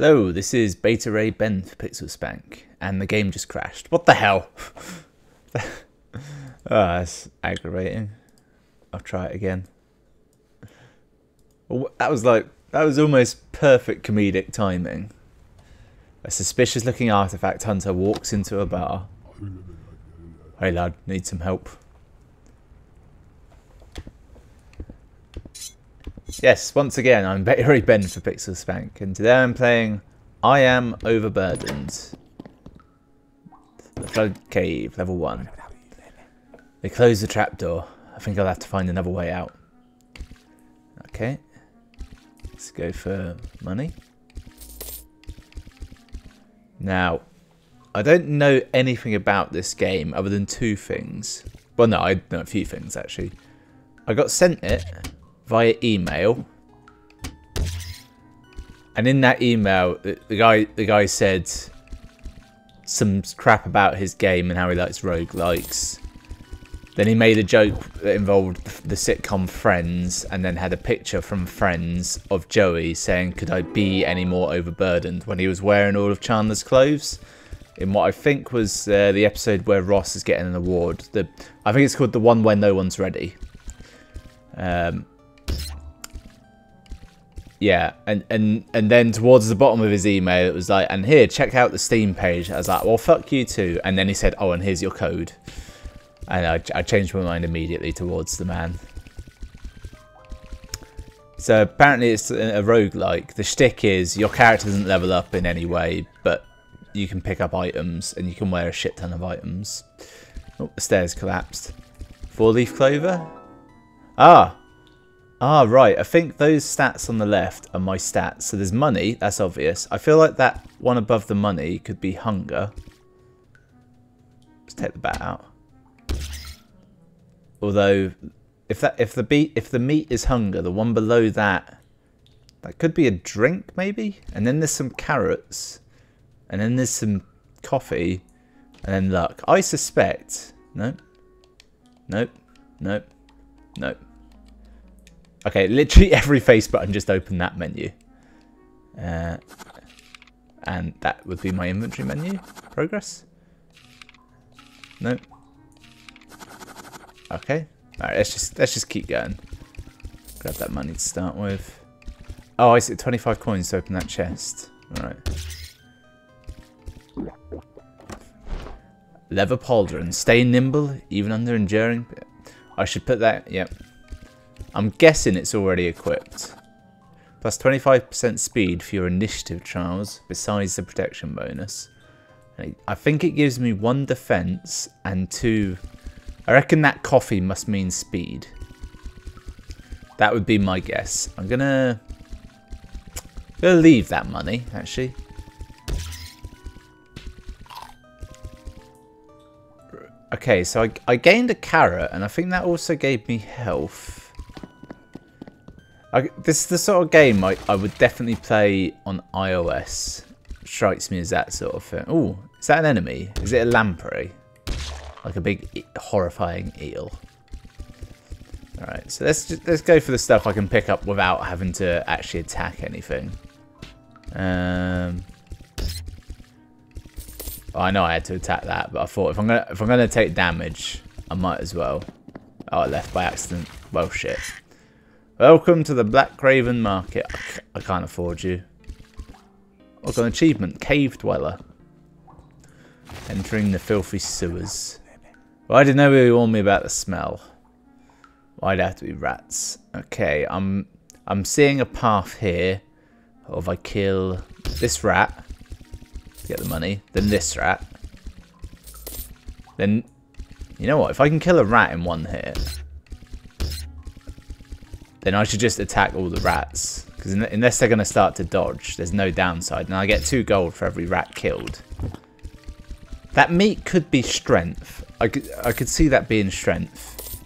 Hello, this is Beta Ray Ben for Pixel Spank, and the game just crashed. What the hell? Oh, that's aggravating. I'll try it again. Well, that was almost perfect comedic timing. A suspicious looking artifact hunter walks into a bar. Hey lad, need some help. Yes, once again, I'm Beta Ray Ben for Pixel Spank, and today I'm playing I Am Overburdened. The Flood Cave, level 1. They closed the trapdoor. I think I'll have to find another way out. Okay. Let's go for money. Now, I don't know anything about this game other than two things. Well, no, I know a few things, actually. I got sent it via email. And in that email, the guy said some crap about his game and how he likes roguelikes. Then he made a joke that involved the sitcom Friends, and then had a picture from Friends of Joey saying, "Could I be any more overburdened?" when he was wearing all of Chandler's clothes. In what I think was the episode where Ross is getting an award. I think it's called The One Where No One's Ready. Yeah, and then towards the bottom of his email, it was like, and here, check out the Steam page. I was like, well, fuck you too. And then he said, oh, and here's your code. And I changed my mind immediately towards the man. So apparently it's a roguelike. The shtick is your character doesn't level up in any way, but you can pick up items and you can wear a shit ton of items. Oh, the stairs collapsed. 4-leaf clover? Ah, right. I think those stats on the left are my stats. So there's money. That's obvious. I feel like that one above the money could be hunger. Let's take the bat out. Although, if the meat is hunger, the one below that could be a drink maybe. And then there's some carrots, and then there's some coffee, and then luck. I suspect. Nope. Nope. Nope. Nope. Okay, literally every face button just opened that menu. And that would be my inventory menu. Progress? Nope. Okay. Alright, let's just keep going. Grab that money to start with. Oh, I see 25 coins to open that chest. Alright. Leather pauldron. Stay nimble, even under enduring. I should put that, yep. I'm guessing it's already equipped. Plus 25% speed for your initiative trials, besides the protection bonus. I think it gives me 1 defense and 2... I reckon that coffee must mean speed. That would be my guess. I'm gonna leave that money, actually. Okay, so I gained a carrot, and I think that also gave me health. This is the sort of game I would definitely play on iOS. Strikes me as that sort of thing. Oh, is that an enemy? Is it a lamprey? Like a big, horrifying eel. Alright, so let's go for the stuff I can pick up without having to actually attack anything. Oh, I know I had to attack that, but I thought if I'm gonna take damage, I might as well. Oh, I left by accident. Well, shit. Welcome to the Black Raven Market. I can't afford you. I've got an achievement. Cave Dweller. Entering the filthy sewers. Why did nobody warn me about the smell? Why'd it have to be rats? Okay, I'm seeing a path here. Or if I kill this rat, get the money, then this rat. Then, you know what? If I can kill a rat in one hit, then I should just attack all the rats. Because unless they're going to start to dodge, there's no downside. And I get 2 gold for every rat killed. That meat could be strength. I could see that being strength.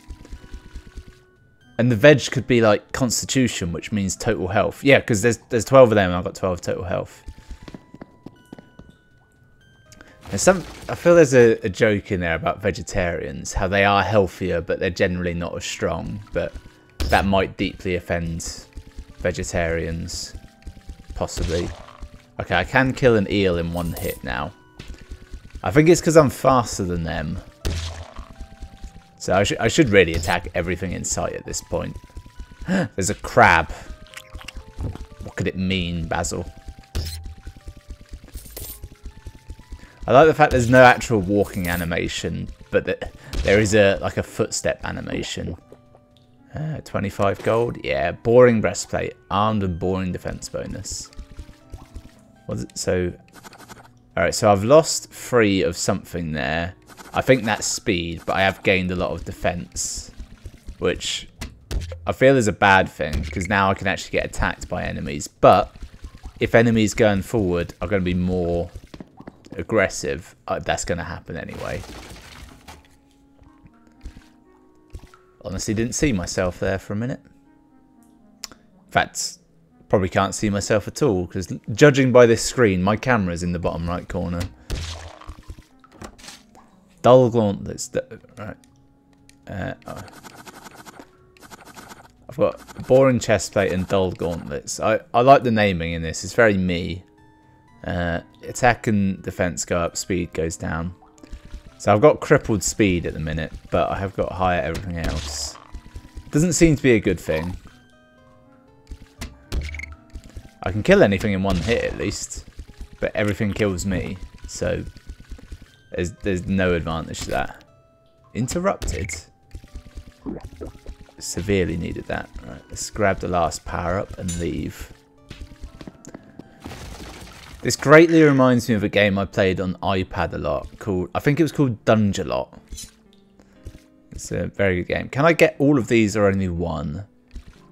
And the veg could be like constitution, which means total health. Yeah, because there's 12 of them and I've got 12 total health. I feel there's a joke in there about vegetarians. How they are healthier, but they're generally not as strong. But that might deeply offend vegetarians, possibly. Okay, I can kill an eel in one hit now. I think it's because I'm faster than them. So I should really attack everything in sight at this point. There's a crab. What could it mean, Basil? I like the fact there's no actual walking animation, but that there is like a footstep animation. 25 gold. Yeah, boring breastplate. Armed and boring defense bonus. Was it so? Alright, so I've lost 3 of something there. I think that's speed, but I have gained a lot of defense, which I feel is a bad thing, because now I can actually get attacked by enemies. But if enemies going forward are going to be more aggressive, that's going to happen anyway. Honestly, didn't see myself there for a minute. In fact, probably can't see myself at all, because judging by this screen, my camera's in the bottom right corner. Dull gauntlets. Right. Oh. I've got boring chestplate and dull gauntlets. I like the naming in this. It's very me. Attack and defense go up, speed goes down. So I've got crippled speed at the minute, but I have got higher everything else. Doesn't seem to be a good thing. I can kill anything in one hit at least, but everything kills me, so there's no advantage to that. Interrupted? Severely needed that. Right, let's grab the last power up and leave. This greatly reminds me of a game I played on iPad a lot called, I think it was called Dungelot. It's a very good game. Can I get all of these or only one?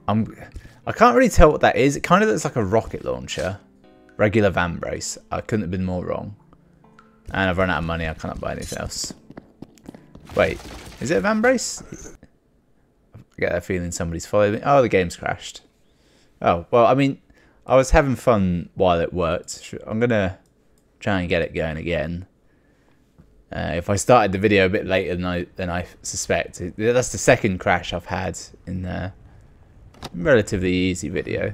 I can't really tell what that is. It kind of looks like a rocket launcher. Regular van brace. I couldn't have been more wrong. And I've run out of money. I cannot buy anything else. Wait, is it a van brace? I get that feeling somebody's following me. Oh, the game's crashed. Oh, well, I mean, I was having fun while it worked. I'm going to try and get it going again. If I started the video a bit later than I suspect. That's the second crash I've had in a relatively easy video.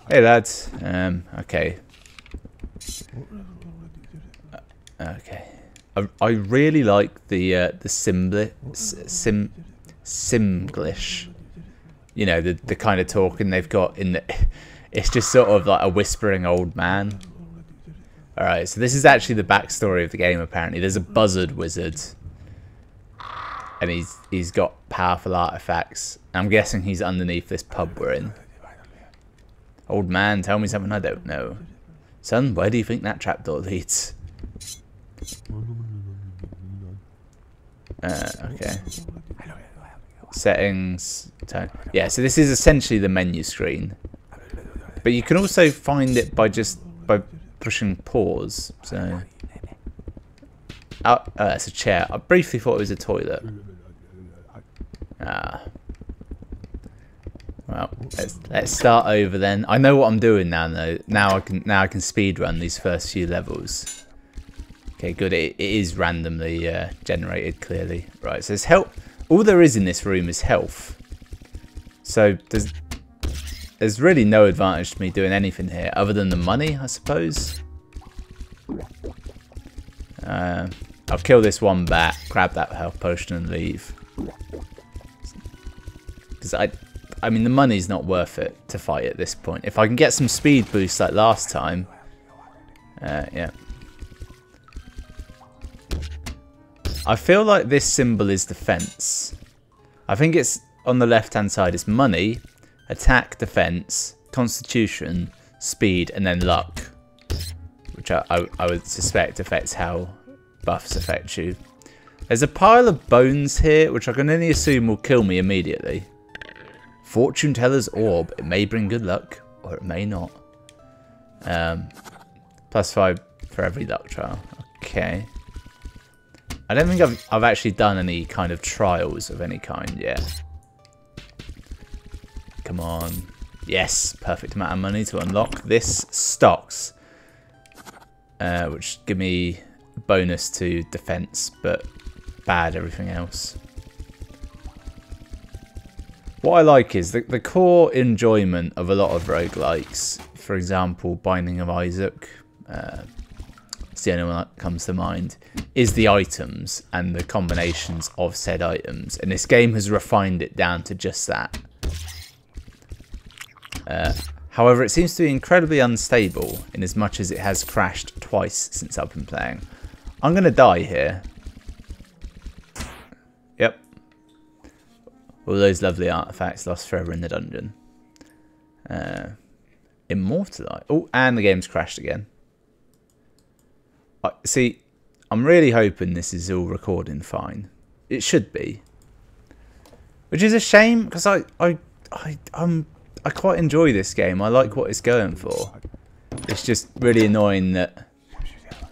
Hey lads. Okay. Okay. I really like the Simglish. You know, the kind of talking they've got in the. It's just sort of like a whispering old man. Alright, so this is actually the backstory of the game apparently. There's a buzzard wizard. And he's got powerful artifacts. I'm guessing he's underneath this pub we're in. Old man, tell me something I don't know. Son, where do you think that trapdoor leads? Okay. Settings. Yeah, so this is essentially the menu screen. But you can also find it by pushing pause. So, it's a chair. I briefly thought it was a toilet. Well, let's start over then. I know what I'm doing now though. Now I can speed run these first few levels. Okay, good. It is randomly generated clearly. Right, so there's health. All there is in this room is health. So there's really no advantage to me doing anything here other than the money, I suppose. I'll kill this one bat, grab that health potion and leave. Because I mean the money's not worth it to fight at this point. If I can get some speed boost like last time, yeah. I feel like this symbol is defense. I think it's on the left hand side. It's money, attack, defense, constitution, speed, and then luck, which I would suspect affects how buffs affect you. There's a pile of bones here, which I can only assume will kill me immediately. Fortune teller's orb. It may bring good luck, or it may not. +5 for every luck trial. Okay. I don't think I've actually done any kind of trials of any kind yet. Come on. Yes, perfect amount of money to unlock this stocks. Which give me bonus to defense, but bad everything else. What I like is the core enjoyment of a lot of roguelikes, for example, Binding of Isaac, it's the only one that comes to mind, is the items and the combinations of said items. And this game has refined it down to just that. However, it seems to be incredibly unstable in as much as it has crashed twice since I've been playing. I'm going to die here. Yep. All those lovely artifacts lost forever in the dungeon. Immortalized. Oh, and the game's crashed again. See, I'm really hoping this is all recording fine. It should be. Which is a shame, because I quite enjoy this game. I like what it's going for. It's just really annoying that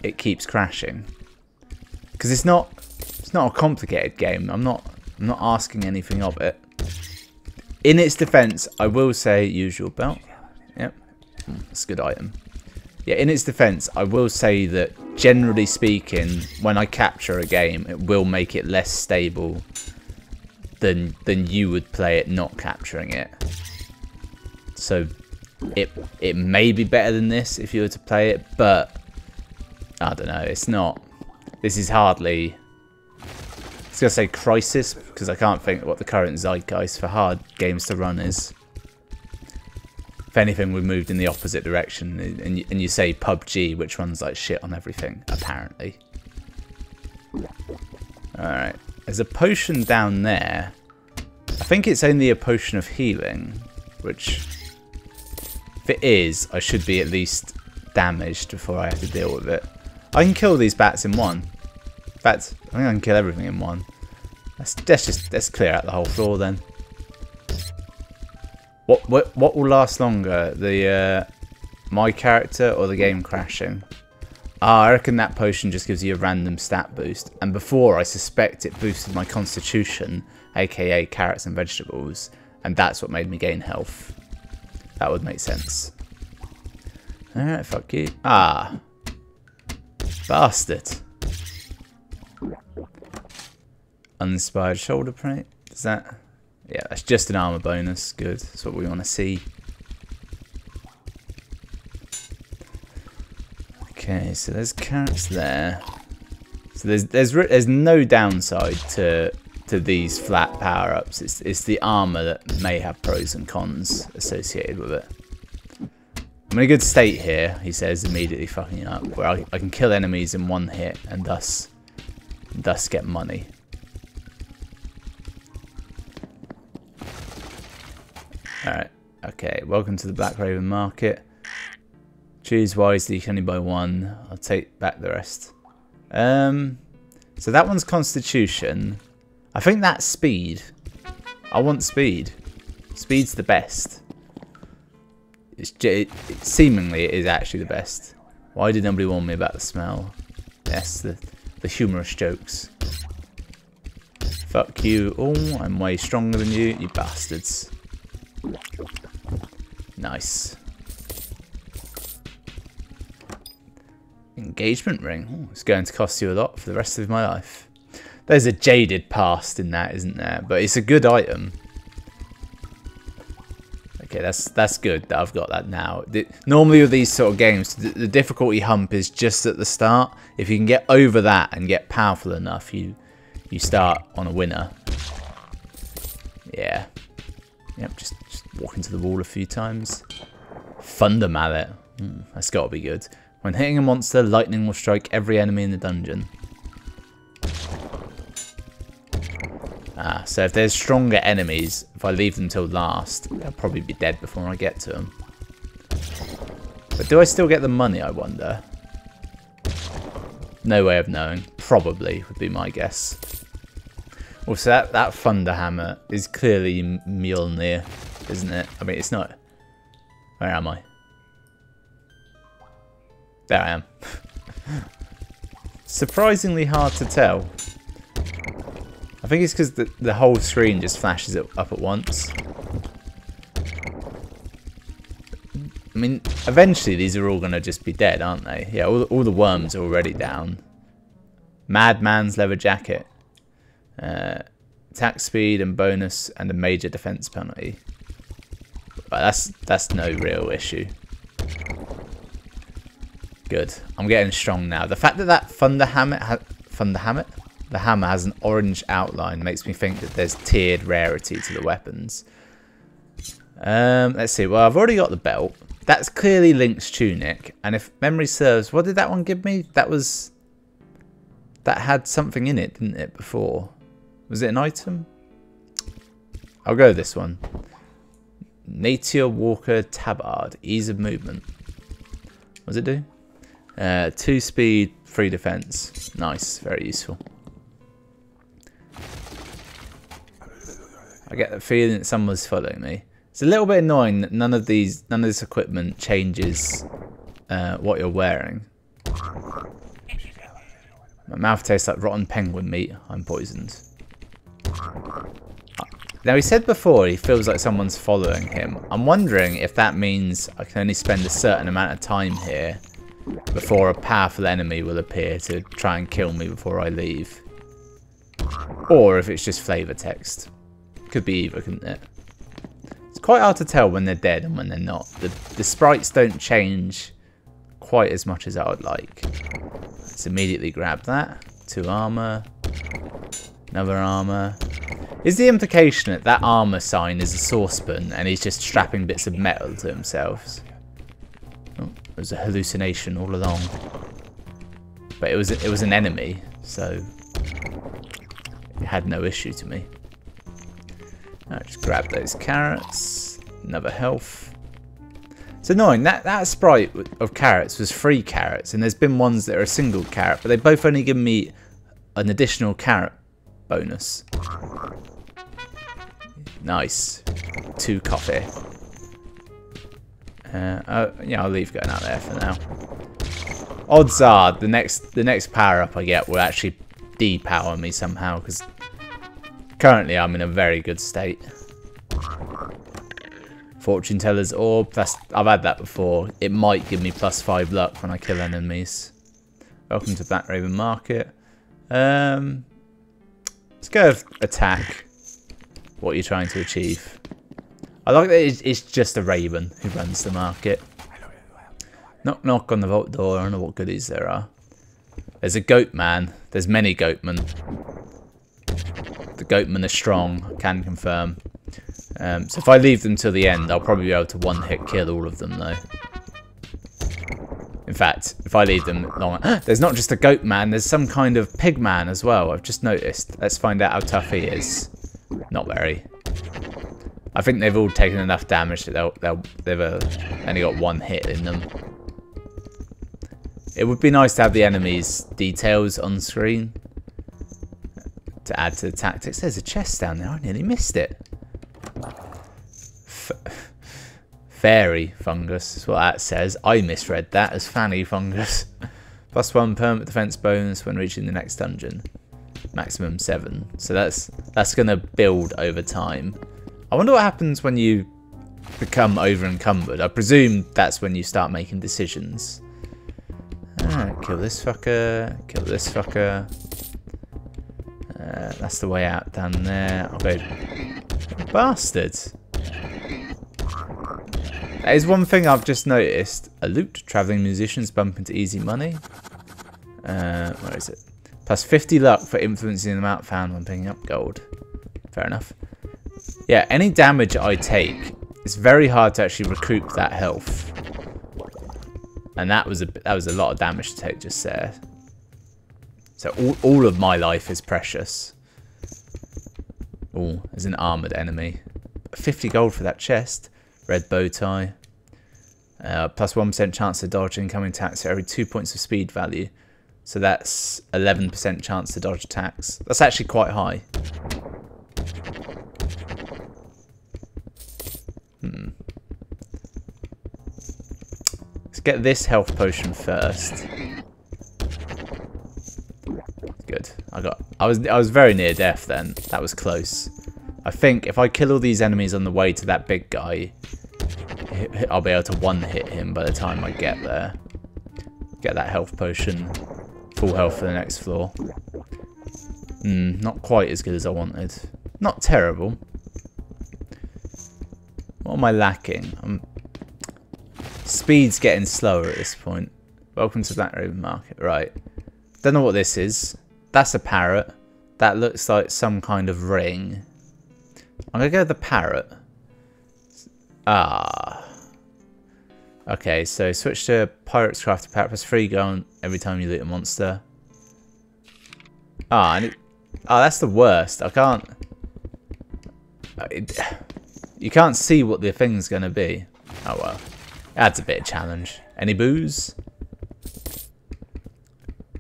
it keeps crashing. Because it's not a complicated game. I'm not asking anything of it. In its defense, I will say usual belt. Yep. That's a good item. Yeah, in its defense, I will say that generally speaking, when I capture a game, it will make it less stable than you would play it not capturing it. So it may be better than this if you were to play it, but I don't know, it's not. This is hardly, I was going to say crisis, because I can't think what the current zeitgeist for hard games to run is. If anything, we've moved in the opposite direction, and you say PUBG, which runs like shit on everything, apparently. Alright, there's a potion down there. I think it's only a potion of healing, which, if it is, I should be at least damaged before I have to deal with it. I can kill these bats in one. In fact, I think I can kill everything in one. Let's clear out the whole floor then. What will last longer, the my character or the game crashing? I reckon that potion just gives you a random stat boost. And before, I suspect it boosted my constitution, aka carrots and vegetables, and that's what made me gain health. That would make sense. Alright, fuck you. Ah. Bastard. Uninspired shoulder plate. Does that... Yeah, that's just an armor bonus. Good. That's what we want to see. Okay, so there's carrots there. So there's no downside to these flat power-ups. It's the armor that may have pros and cons associated with it. I'm in a good state here, he says, immediately fucking it up, where I can kill enemies in one hit and thus get money. Alright, okay, welcome to the Black Raven Market. Choose wisely, you can only buy one. I'll take back the rest. So that one's Constitution. I think that's Speed. I want Speed. Speed's the best. Seemingly it is actually the best. Why did nobody warn me about the smell? Yes, the humorous jokes. Fuck you all, I'm way stronger than you bastards. Nice. Engagement ring. Ooh, it's going to cost you a lot for the rest of my life. There's a jaded past in that, isn't there? But it's a good item. Okay, that's good that I've got that now. Normally with these sort of games, the difficulty hump is just at the start. If you can get over that and get powerful enough, you start on a winner. Yeah. Yep, just walk into the wall a few times. Thunder Mallet. That's got to be good. When hitting a monster, lightning will strike every enemy in the dungeon. Ah, so if there's stronger enemies, if I leave them till last, they'll probably be dead before I get to them. But do I still get the money, I wonder? No way of knowing. Probably, would be my guess. Also, that Thunder Hammer is clearly Mjolnir, isn't it? I mean, it's not... Where am I? There I am. Surprisingly hard to tell. I think it's because the whole screen just flashes it up at once. I mean, eventually these are all going to just be dead, aren't they? Yeah, all the worms are already down. Madman's leather jacket. attack speed and bonus, and a major defense penalty. But that's no real issue. Good. I'm getting strong now. The fact that the hammer has an orange outline makes me think that there's tiered rarity to the weapons. Let's see. Well, I've already got the belt. That's clearly Link's tunic. And if memory serves, what did that one give me? That had something in it, didn't it, before? Was it an item? I'll go this one. Nature Walker Tabard. Ease of movement. What does it do? 2 speed, 3 defense. Nice. Very useful. I get the feeling that someone's following me. It's a little bit annoying that none of this equipment changes what you're wearing. My mouth tastes like rotten penguin meat. I'm poisoned. Now, he said before he feels like someone's following him. I'm wondering if that means I can only spend a certain amount of time here before a powerful enemy will appear to try and kill me before I leave. Or if it's just flavor text. Could be either, couldn't it? It's quite hard to tell when they're dead and when they're not. The sprites don't change quite as much as I would like. Let's immediately grab that. 2 armor. Another armor. Is the implication that that armor sign is a saucepan and he's just strapping bits of metal to himself? Oh, it was a hallucination all along. But it was an enemy, so it had no issue to me. I'll just grab those carrots. Another health. It's annoying. That sprite of carrots was 3 carrots, and there's been ones that are a single carrot, but they both only give me an additional carrot bonus. Nice. 2 coffee. Yeah, I'll leave going out there for now. Odds are the next power up I get will actually depower me somehow, because currently I'm in a very good state. Fortune teller's orb. I've had that before. It might give me +5 luck when I kill enemies. Welcome to Black Raven Market. Let's go with attack. What are you trying to achieve? I like that it's just a raven who runs the market. Knock knock on the vault door. I don't know what goodies there are. There's a goat man. There's many goatmen. The goatmen are strong, I can confirm. So if I leave them till the end, I'll probably be able to one-hit kill all of them, though. In fact, if I leave them long... There's not just a goat man, there's some kind of pig man as well, I've just noticed. Let's find out how tough he is. Not very. I think they've all taken enough damage that they've only got 1 hit in them. It would be nice to have the enemies' details on screen to add to the tactics. There's a chest down there, I nearly missed it. Fairy fungus is what that says. I misread that as fanny fungus. +1 permanent defense bonus when reaching the next dungeon. Maximum 7. So that's going to build over time. I wonder what happens when you become over encumbered. I presume that's when you start making decisions. Kill this fucker. Kill this fucker. That's the way out down there. I'll go. Bastard. That is one thing I've just noticed. A loot. Traveling musicians bump into easy money. Where is it? +50 luck for influencing the amount found when picking up gold. Fair enough. Yeah, any damage I take, it's very hard to actually recoup that health. And that was a lot of damage to take just there. So all of my life is precious. Oh, there's an armoured enemy. 50 gold for that chest. Red bow tie. +1% chance to dodge incoming attacks for every 2 points of speed value. So that's 11% chance to dodge attacks. That's actually quite high. Let's get this health potion first. Good. I was very near death then. That was close. I think if I kill all these enemies on the way to that big guy, I'll be able to one-hit him by the time I get there. Get that health potion. Full health for the next floor. Not quite as good as I wanted. Not terrible. What am I lacking? Speed's getting slower at this point. Welcome to Black Raven Market. Right. Don't know what this is. That's a parrot. That looks like some kind of ring. I'm going to go with the parrot. Ah. Okay, so switch to Pirate's Craft. Parrot plus 3 gold every time you loot a monster. Ah, oh, that's the worst. I can't... You can't see what the thing's going to be. Oh well. Adds a bit of challenge. Any booze?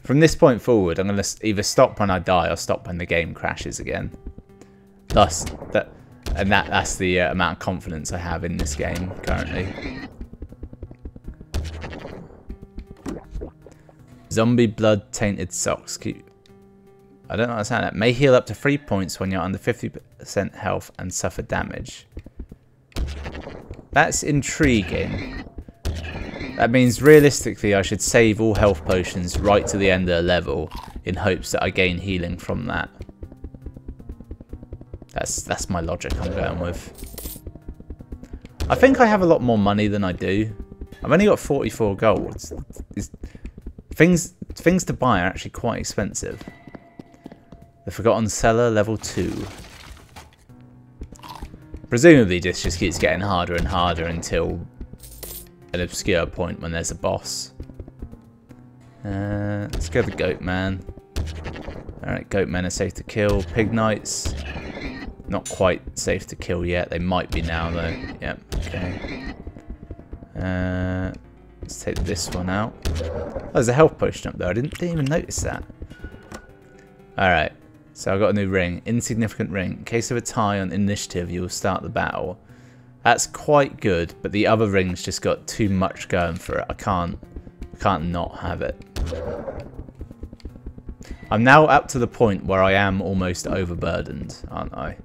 From this point forward, I'm going to either stop when I die or stop when the game crashes again. That's the amount of confidence I have in this game currently. Zombie blood tainted socks. I don't understand that. May heal up to 3 points when you're under 50% health and suffer damage. That's intriguing. That means realistically I should save all health potions right to the end of the level in hopes that I gain healing from that. That's my logic I'm going with. I think I have a lot more money than I do. I've only got 44 gold. Things to buy are actually quite expensive. The Forgotten Cellar, level 2. Presumably this just keeps getting harder and harder until an obscure point when there's a boss. Let's go with Goat Man. Alright, Goat Men are safe to kill. Pig Knights, not quite safe to kill yet. They might be now though. Yep, okay. Let's take this one out. Oh, there's a health potion up there. I didn't even notice that. Alright. So I've got a new ring. Insignificant ring. In case of a tie on initiative, you will start the battle. That's quite good, but the other ring's just got too much going for it. I can't not have it. I'm now up to the point where I am almost overburdened, aren't I?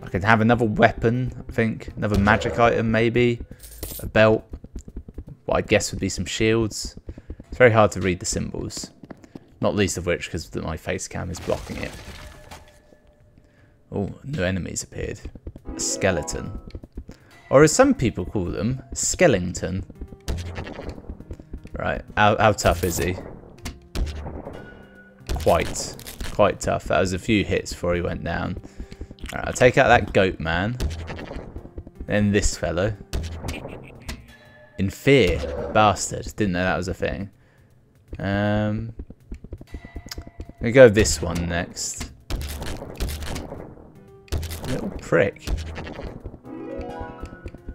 I can have another weapon, I think. Another magic item, maybe. A belt. What I guess would be some shields. It's very hard to read the symbols. Not least of which because my face cam is blocking it. Oh, new enemies appeared. A skeleton. Or as some people call them, skellington. Right, how tough is he? Quite tough. That was a few hits before he went down. Alright, I'll take out that goat man. Then this fellow. In fear. Bastard. Didn't know that was a thing. I'm gonna go with this one next. Little prick.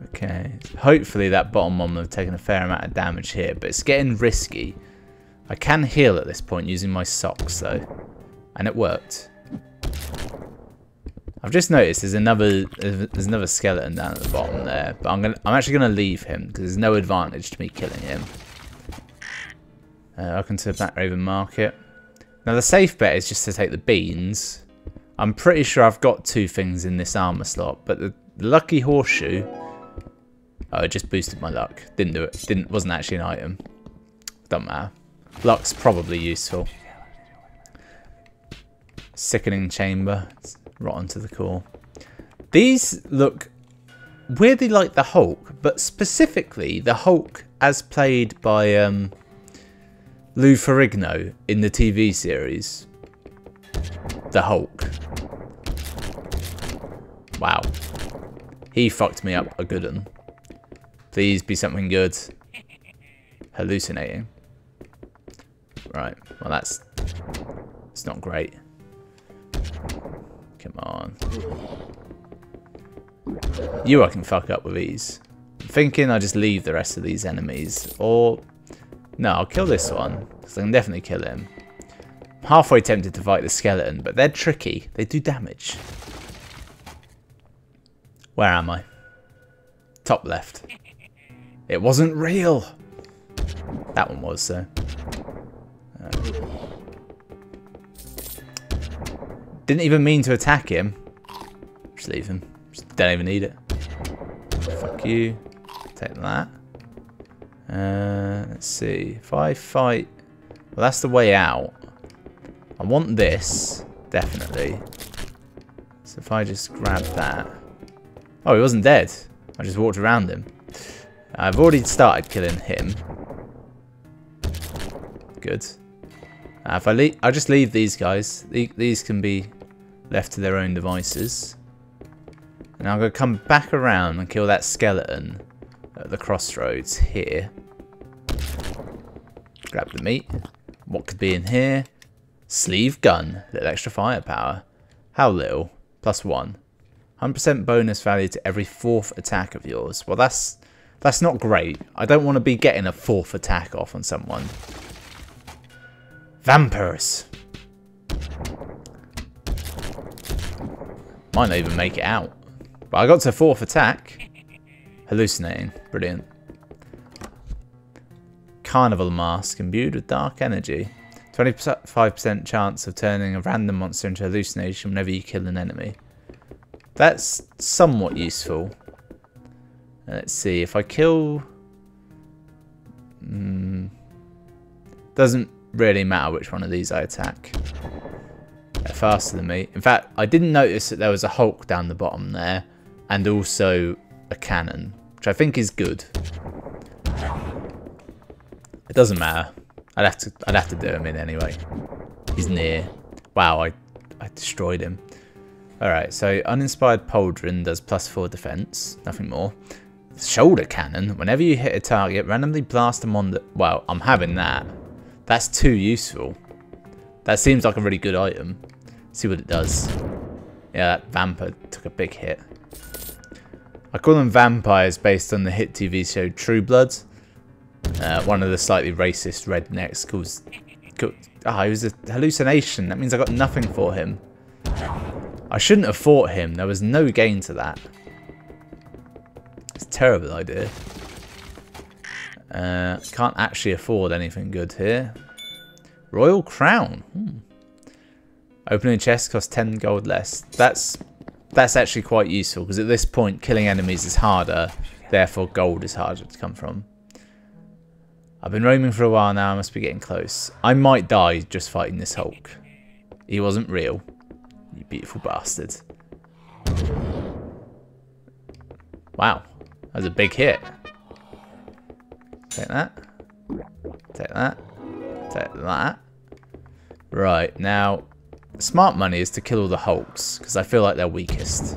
Okay. Hopefully that bottom one will have taken a fair amount of damage here, but it's getting risky. I can heal at this point using my socks though. And it worked. I've just noticed there's another skeleton down at the bottom there, but I'm actually gonna leave him because there's no advantage to me killing him. Welcome to the Black Raven Market. Now the safe bet is just to take the beans. I'm pretty sure I've got 2 things in this armor slot, but the lucky horseshoe. Oh, it just boosted my luck. Didn't do it. Wasn't actually an item. Doesn't matter. Luck's probably useful. Sickening chamber. It's rotten to the core. These look weirdly like the Hulk, but specifically the Hulk as played by Lou Ferrigno in the TV series. The Hulk. Wow. He fucked me up a good one. Please be something good. Hallucinating. Right. Well, it's not great. Come on. You I can fuck up with ease. I'm thinking I just leave the rest of these enemies. Or... no, I'll kill this one. Because I can definitely kill him. I'm halfway tempted to fight the skeleton, but they're tricky. They do damage. Where am I? Top left. It wasn't real. That one was, so. Didn't even mean to attack him. Just leave him. Just don't even need it. Fuck you. Take that. Let's see. If I fight... well, that's the way out. I want this. Definitely. So if I just grab that... Oh, he wasn't dead. I just walked around him. I've already started killing him. Good. If I just leave these guys. These can be left to their own devices. And I'm going to come back around and kill that skeleton at the crossroads here. Grab the meat. What could be in here? Sleeve gun. Little extra firepower. How little? +1. 100% bonus value to every 4th attack of yours. Well, that's not great. I don't want to be getting a 4th attack off on someone. Vampires. Might not even make it out. But I got to 4th attack. Hallucinating. Brilliant. Carnival mask imbued with dark energy. 25% chance of turning a random monster into a hallucination whenever you kill an enemy. That's somewhat useful. Let's see, if I kill... doesn't really matter which one of these I attack. They're faster than me. In fact, I didn't notice that there was a Hulk down the bottom there. And also a cannon, which I think is good. It doesn't matter. I'd have to do him in anyway. He's near. Wow, I destroyed him. Alright, so uninspired pauldron does +4 defense. Nothing more. Shoulder cannon. Whenever you hit a target, randomly blast them on the... Well, I'm having that. That's too useful. That seems like a really good item. See what it does. Yeah, that vampire took a big hit. I call them vampires based on the hit TV show True Blood. One of the slightly racist rednecks calls... Ah, he was a hallucination. That means I got nothing for him. I shouldn't have fought him. There was no gain to that. It's a terrible idea. Can't actually afford anything good here. Royal Crown. Opening a chest costs 10 gold less. That's actually quite useful, because at this point killing enemies is harder. Therefore gold is harder to come from. I've been roaming for a while now. I must be getting close. I might die just fighting this Hulk. He wasn't real. You beautiful bastard. Wow. That was a big hit. Take that. Take that. Take that. Right, now, smart money is to kill all the Hulks, because I feel like they're weakest.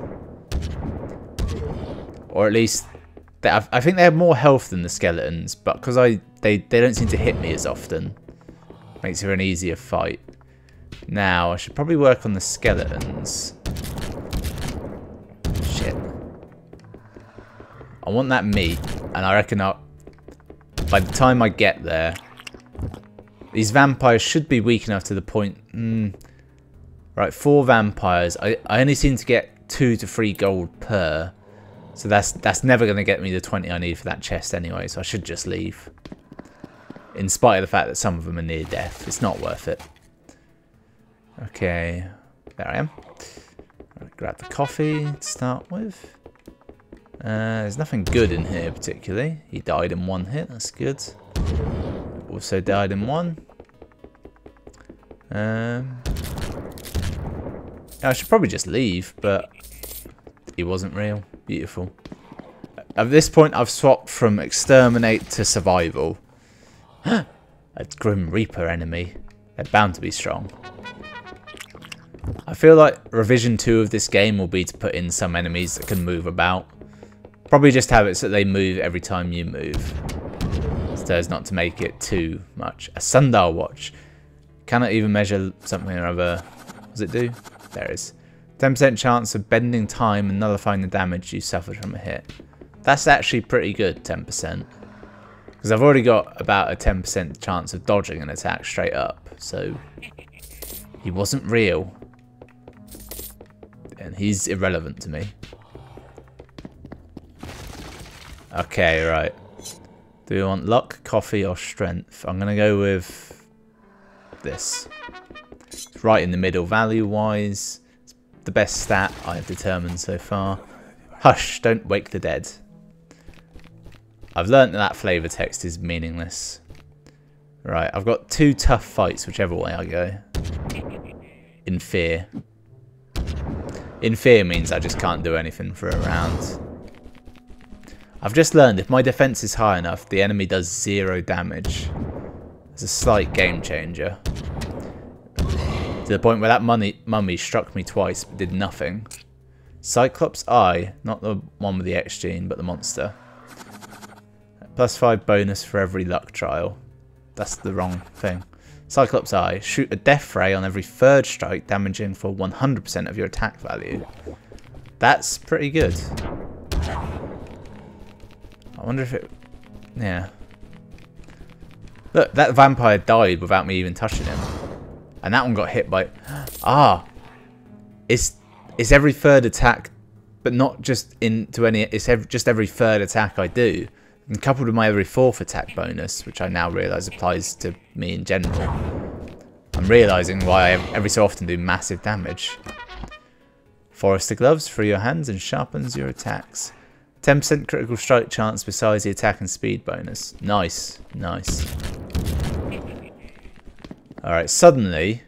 Or at least, I think they have more health than the skeletons, but because they don't seem to hit me as often. Makes it an easier fight. Now, I should probably work on the skeletons. Shit. I want that meat, and I reckon by the time I get there, these vampires should be weak enough to the point... Right, 4 vampires. I only seem to get 2 to 3 gold per. So that's never going to get me the 20 I need for that chest anyway, so I should just leave. In spite of the fact that some of them are near death. It's not worth it. Okay, there I am. Right, grab the coffee to start with. There's nothing good in here particularly. He died in 1 hit, that's good. Also died in 1. I should probably just leave, but he wasn't real. Beautiful. At this point, I've swapped from exterminate to survival. A Grim Reaper enemy. They're bound to be strong. I feel like revision 2 of this game will be to put in some enemies that can move about. Probably just have it so that they move every time you move. So as not to make it too much. A sundial watch. Cannot even measure something or other. What does it do? There it is. 10% chance of bending time and nullifying the damage you suffered from a hit. That's actually pretty good, 10%. Because I've already got about a 10% chance of dodging an attack straight up. So he wasn't real. And he's irrelevant to me. Okay, right. Do we want luck, coffee, or strength? I'm going to go with this. It's right in the middle value-wise. It's the best stat I've determined so far. Hush, don't wake the dead. I've learnt that flavor text is meaningless. Right, I've got 2 tough fights whichever way I go. In fear. In fear means I just can't do anything for a round. I've just learned if my defense is high enough, the enemy does 0 damage. It's a slight game changer. To the point where that mummy struck me twice but did nothing. Cyclops Eye, not the one with the X gene, but the monster. +5 bonus for every luck trial. That's the wrong thing. Cyclops Eye, shoot a death ray on every 3rd strike, damaging for 100% of your attack value. That's pretty good. I wonder if it... yeah. Look, that vampire died without me even touching him. And that one got hit by... ah! It's every 3rd attack, but not just into any... it's just every 3rd attack I do. And coupled with my every 4th attack bonus, which I now realise applies to me in general. I'm realising why I every so often do massive damage. Forester Gloves, free your hands and sharpens your attacks. 10% critical strike chance besides the attack and speed bonus. Nice, nice. Alright, suddenly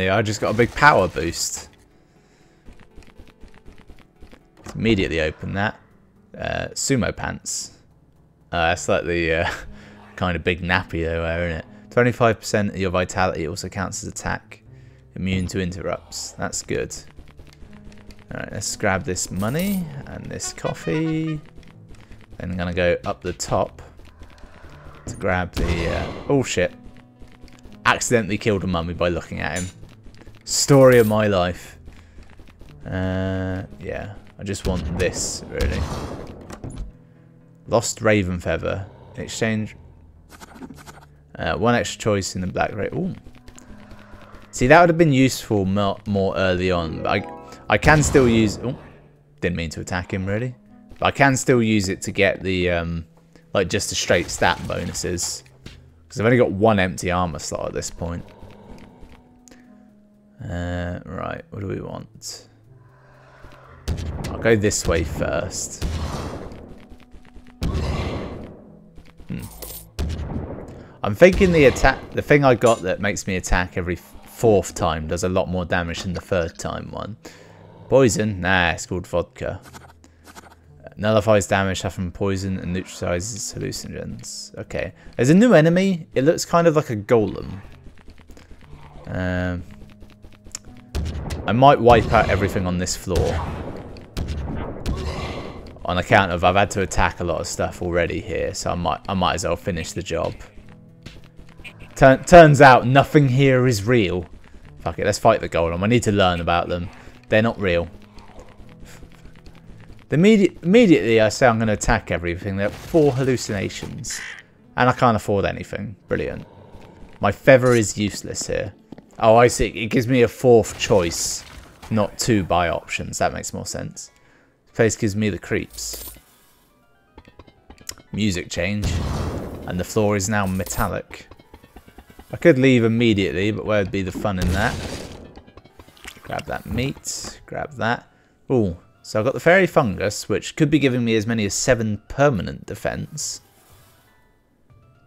I just got a big power boost. Let's immediately open that. Sumo pants. That's like the kind of big nappy they wear, isn't it? 25% of your vitality also counts as attack. Immune to interrupts. That's good. Alright, let's grab this money and this coffee. Then I'm going to go up the top to grab the... oh shit. Accidentally killed a mummy by looking at him. Story of my life. Yeah, I just want this, really. Lost Raven Feather. In exchange, 1 extra choice in the Black Ray. Ooh. See, that would have been useful more early on. But I can still use... oh, didn't mean to attack him, really. But I can still use it to get the... like, just the straight stat bonuses. Because I've only got 1 empty armor slot at this point. Right, what do we want? I'll go this way first. I'm thinking the thing I got that makes me attack every 4th time does a lot more damage than the 3rd time one. Poison? Nah, it's called vodka. Nullifies damage from poison and neutralizes hallucinogens. Okay. There's a new enemy. It looks kind of like a golem. I might wipe out everything on this floor. On account of I've had to attack a lot of stuff already here, so I might as well finish the job. Turns out nothing here is real. Fuck it, let's fight the golem. I need to learn about them. They're not real. Immediately I say I'm going to attack everything. There are 4 hallucinations. And I can't afford anything. Brilliant. My feather is useless here. Oh, I see. It gives me a 4th choice. Not 2 buy options. That makes more sense. This place gives me the creeps. Music change. And the floor is now metallic. I could leave immediately, but where would be the fun in that? Grab that meat. Grab that. Ooh. So I've got the fairy fungus, which could be giving me as many as 7 permanent defense.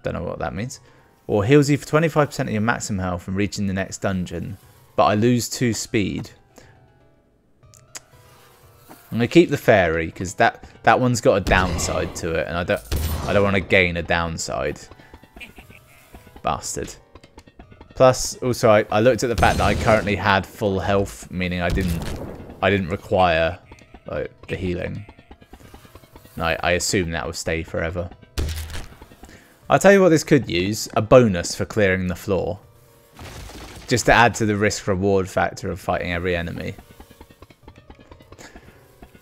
Don't know what that means. Or heals you for 25% of your maximum health from reaching the next dungeon, but I lose 2 speed. I'm gonna keep the fairy because that one's got a downside to it, and I don't want to gain a downside. Bastard. Plus, also I looked at the fact that I currently had full health, meaning I didn't require like the healing. I assume that will stay forever. I'll tell you what this could use, a bonus for clearing the floor. Just to add to the risk-reward factor of fighting every enemy.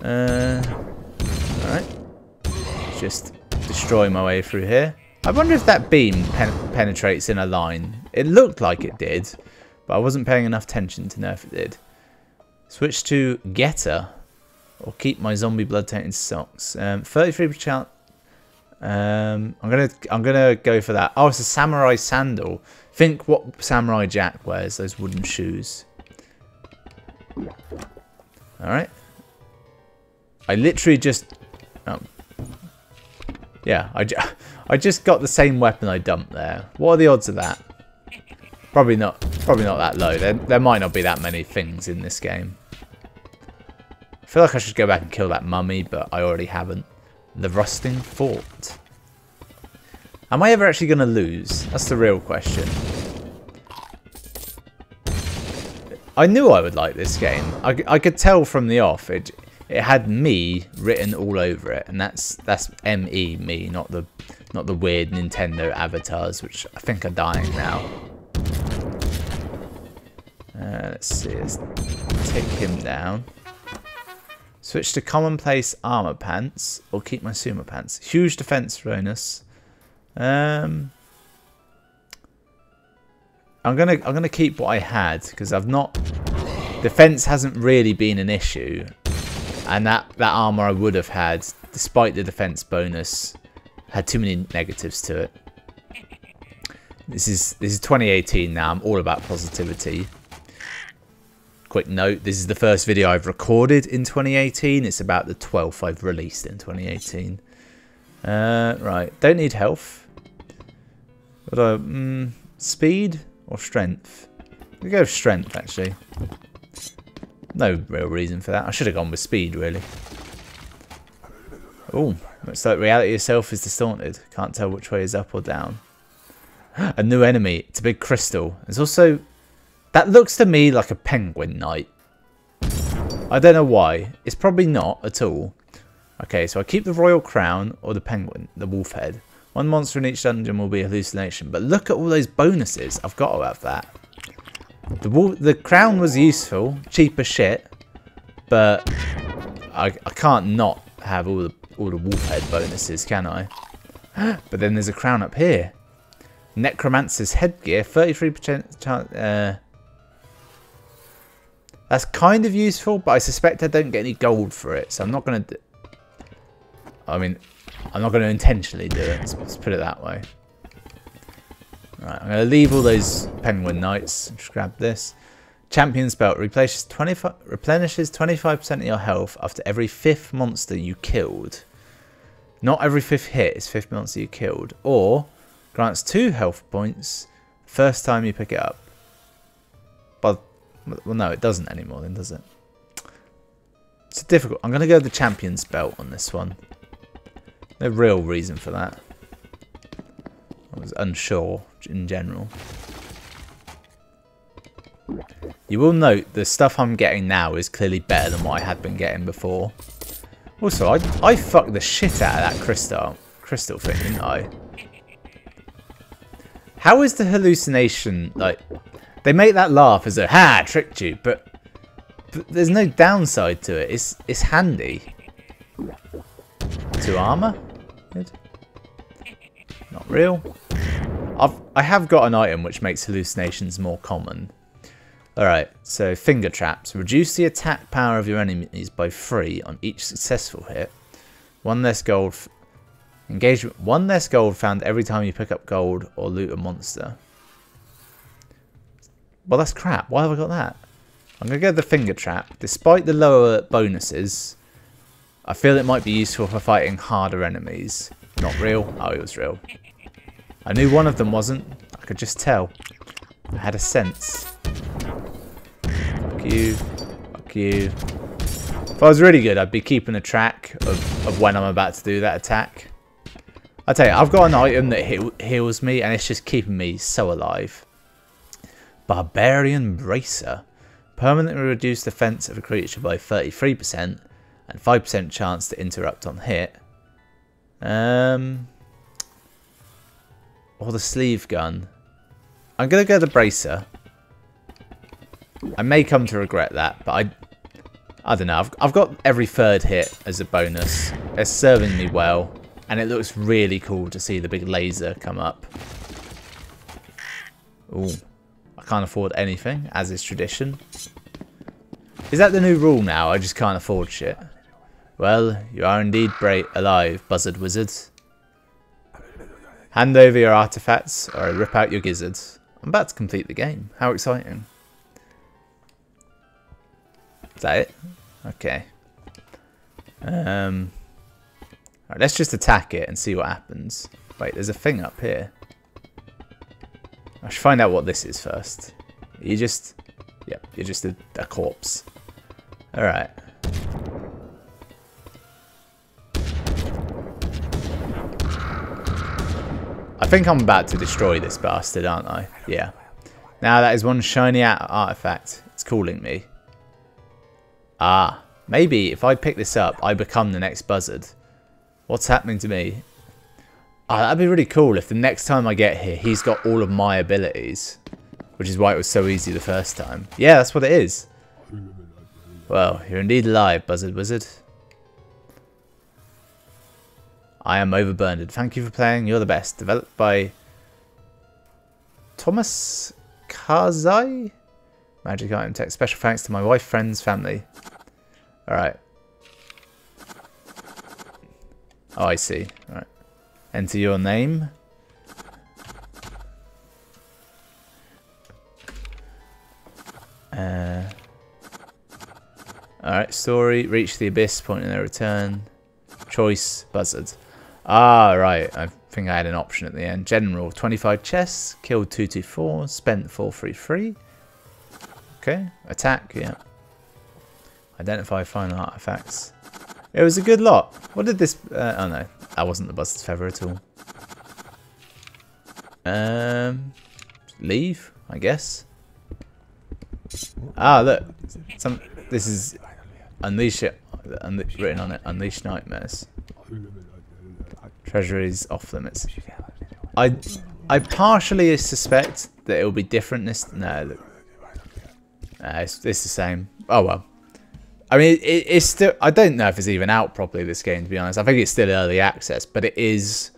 Alright. Just destroy my way through here. I wonder if that beam penetrates in a line. It looked like it did, but I wasn't paying enough attention to know if it did. Switch to Getter. Or keep my zombie blood-tainted socks. 33%. I'm gonna go for that. Oh, it's a samurai sandal. Think what Samurai Jack wears, those wooden shoes. Alright. I literally just... oh. Yeah, I just got the same weapon I dumped there. What are the odds of that? Probably not that low. There might not be that many things in this game. feel like I should go back and kill that mummy, but I already haven't. The rusting fort. Am I ever actually going to lose? That's the real question. I knew I would like this game. I could tell from the off. It had me written all over it, and that's ME, me, not the weird Nintendo avatars, which I think are dying now. Let's see. Let's take him down. Switch to commonplace armor pants, or keep my sumo pants. Huge defense bonus. I'm gonna keep what I had because I've not. Defense hasn't really been an issue, and that armor I would have had, despite the defense bonus, had too many negatives to it. This is 2018 now. I'm all about positivity. Quick note: this is the first video I've recorded in 2018. It's about the 12th I've released in 2018. Right, don't need health. But speed or strength? We go with strength actually. No real reason for that. I should have gone with speed really. Oh, looks like reality itself is distorted. Can't tell which way is up or down. A new enemy. It's a big crystal. There's also. That looks to me like a penguin knight. I don't know why. It's probably not at all. Okay, so I keep the royal crown or the penguin, the wolf head. One monster in each dungeon will be a hallucination. But look at all those bonuses. I've got to have that. The crown was useful, cheap as shit, but I can't not have all the wolf head bonuses, can I? But then there's a crown up here. Necromancer's headgear, 33% chance. That's kind of useful, but I suspect I don't get any gold for it, so I'm not going to. I'm not going to intentionally do it. Let's put it that way. Right, I'm going to leave all those penguin knights. Just grab this. Champion's belt replenishes 25% of your health after every 5th monster you killed. Not every 5th hit, it's 5th monster you killed. Or grants 2 health points first time you pick it up. But well, no, it doesn't anymore then, does it? It's difficult. I'm going to go with the champion's belt on this one. No real reason for that. I was unsure in general. You will note the stuff I'm getting now is clearly better than what I had been getting before. Also, I fucked the shit out of that crystal thing, didn't I? How is the hallucination, like, they make that laugh as a, ha, tricked you, but there's no downside to it. It's handy. 2 armor? Good. Not real. I have got an item which makes hallucinations more common. Alright, so finger traps. Reduce the attack power of your enemies by 3 on each successful hit. 1 less gold. Engagement. 1 less gold found every time you pick up gold or loot a monster. Well, that's crap. Why have I got that? I'm going to go with the finger trap. Despite the lower bonuses, I feel it might be useful for fighting harder enemies. Not real? Oh, it was real. I knew one of them wasn't. I could just tell. I had a sense. Fuck you. Fuck you. If I was really good, I'd be keeping a track of when I'm about to do that attack. I tell you, I've got an item that heals me, and it's just keeping me so alive. Barbarian Bracer. Permanently reduce defense of a creature by 33% and 5% chance to interrupt on hit. Or the sleeve gun. I'm going to go the Bracer. I may come to regret that, but I don't know. I've got every 3rd hit as a bonus. It's serving me well, and it looks really cool to see the big laser come up. Ooh. I can't afford anything, as is tradition. Is that the new rule now? I just can't afford shit. Well, you are indeed alive, buzzard wizards. Hand over your artifacts, or I rip out your gizzards. I'm about to complete the game. How exciting. Is that it? Okay. Alright, let's just attack it and see what happens. Wait, there's a thing up here. I should find out what this is first. You just... Yep, you're just a corpse. Alright. I think I'm about to destroy this bastard, aren't I? Yeah. Now that is one shiny artifact. It's calling me. Ah. Maybe if I pick this up, I become the next buzzard. What's happening to me? Ah, that'd be really cool if the next time I get here, he's got all of my abilities. Which is why it was so easy the first time. Yeah, that's what it is. Well, you're indeed alive, Buzzard Wizard. I am Overburdened. Thank you for playing. You're the best. Developed by Thomas Karzai. Magic item text. Special thanks to my wife, friends, family. Alright. Oh, I see. Alright. Enter your name. Alright, story. Reach the abyss, point in their return. Choice, buzzard. Ah, right. I think I had an option at the end. General, 25 chests. Killed 224. Spent 433. Okay. Attack, yeah. Identify final artifacts. It was a good lot. What did this... oh no, that wasn't the buzzard's feather at all. Leave, I guess. Ah, look. This is... Unleash it. Written on it. Unleash nightmares. Treasure is off limits. I partially suspect that it will be different this... No, look. It's the same. Oh well. I mean, it's still... I don't know if it's even out properly, this game, to be honest. I think it's still early access, but it is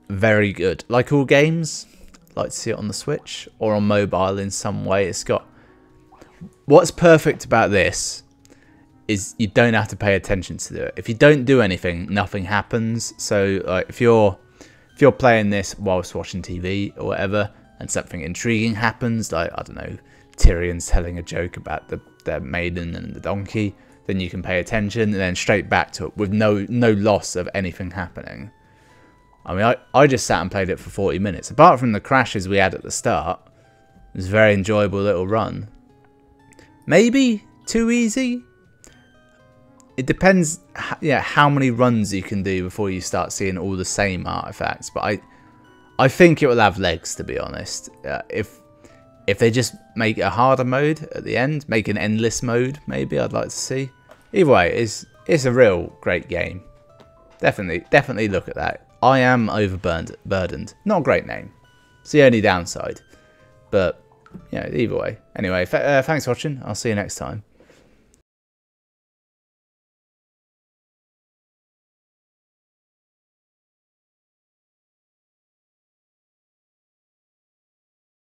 very good. Like all games, I'd like to see it on the Switch or on mobile in some way. It's got... What's perfect about this is you don't have to pay attention to it. If you don't do anything, nothing happens. So, like, if you're playing this whilst watching TV or whatever, and something intriguing happens, like, I don't know, Tyrion's telling a joke about the maiden and the donkey, then you can pay attention and then straight back to it with no loss of anything happening. I mean, I just sat and played it for 40 minutes. Apart from the crashes we had at the start, it was a very enjoyable little run. Maybe too easy? It depends, yeah, how many runs you can do before you start seeing all the same artifacts. But I think it will have legs, to be honest. If they just make a harder mode at the end, make an endless mode, maybe I'd like to see. Either way, it's a real great game. Definitely look at that. I Am Overburdened. Not a great name. It's the only downside. But, yeah, either way. Anyway, thanks for watching. I'll see you next time.